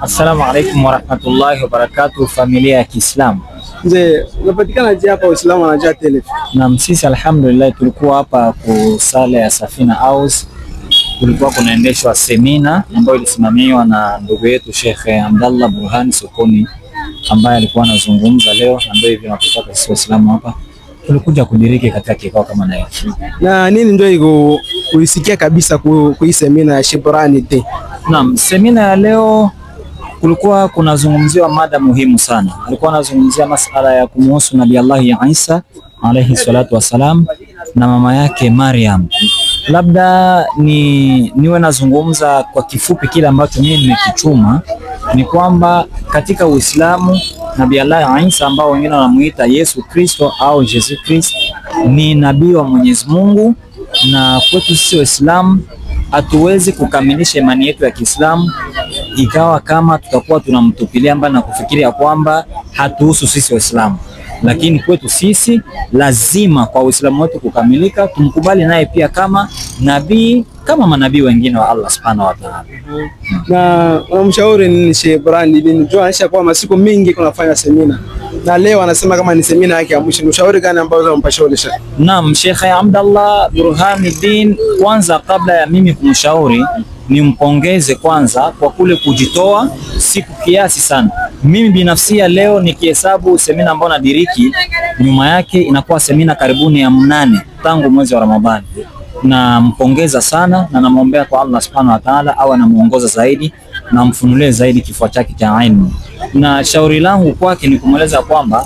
Assalamu alaikum warahmatullahi wabarakatuh, familia ya Kiislamu. Mzee, unapatikana je hapa Uislamu wanajaa tele? Na sisi alhamdulillah tulikuwa hapa kusala ya Safina House. Kulikuwa kunaendeshwa semina ambayo ilisimamiwa na ndugu yetu Sheikh Abdallah Burhan Sokoni ambaye alikuwa anazungumza leo, ambaye hivi tunapotaka sisi Waislamu hapa tulikuja kudiriki katika kikao kama na hiki. Na nini ndio ulisikia kabisa kwa semina ya Shebrani te? Naam, semina ya leo kulikuwa kunazungumziwa mada muhimu sana. Alikuwa anazungumzia masala ya kumuhusu Nabii Allah Isa alayhi salatu wasalam na mama yake Maryam. Labda niwe nazungumza kwa kifupi kile ambacho mimi nimekichuma, ni kwamba katika Uislamu Nabii Allah Isa ambao wengine wanamuita Yesu Kristo au Jesus Christ ni nabii wa Mwenyezi Mungu, na kwetu sisi Waislamu hatuwezi kukamilisha imani yetu ya Kiislamu ikawa kama tutakuwa tunamtupilia mbali na kufikiria kwamba hatuhusu sisi Waislamu. Lakini kwetu sisi lazima kwa Uislamu wetu kukamilika tumkubali naye pia kama nabii, kama manabii wengine wa Allah Subhanahu wa Ta'ala. Na unamshauri nini Sheikh Burhan? Ndio anisha kwa masiku mingi kunafanya semina, na leo anasema kama ni semina yake ya mwisho, ushauri gani ambao unampashauri Sheikh? Naam, Sheikh Abdallah Burhanuddin, kwanza kabla ya mimi kumshauri nimpongeze kwanza kwa kule kujitoa siku kiasi sana. Mimi binafsi leo nikihesabu semina ambayo nadiriki nyuma yake inakuwa semina karibuni ya 8 tangu mwezi wa Ramadhani. Nampongeza sana na namwombea kwa Allah Subhanahu wa Ta'ala awe anamuongoza zaidi na mfunulie zaidi kifua chake cha ilmu. Na shauri langu kwake ni kumweleza kwamba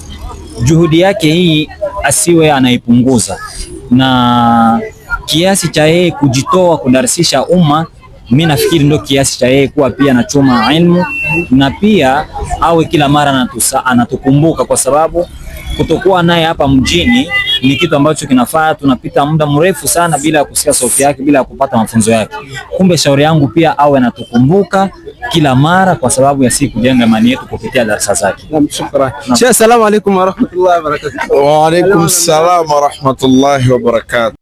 juhudi yake hii asiwe anaipunguza, na kiasi cha yeye kujitoa kudarisisha umma, mimi nafikiri ndio kiasi cha yeye kuwa pia anachoma ilmu, na pia awe kila mara anatukumbuka, kwa sababu kutokuwa naye hapa mjini ni kitu ambacho kinafaa tunapita muda mrefu sana bila kusikia sauti yake, bila kupata mafunzo yake. Kumbe shauri yangu pia awe anatukumbuka kila mara, kwa sababu ya siku kujenga imani yetu kupitia darasa zake. Shukrani. Sheikh, assalamu alaykum wa rahmatullahi wa barakatuh. Wa alaykum assalam wa rahmatullahi wa barakatuh.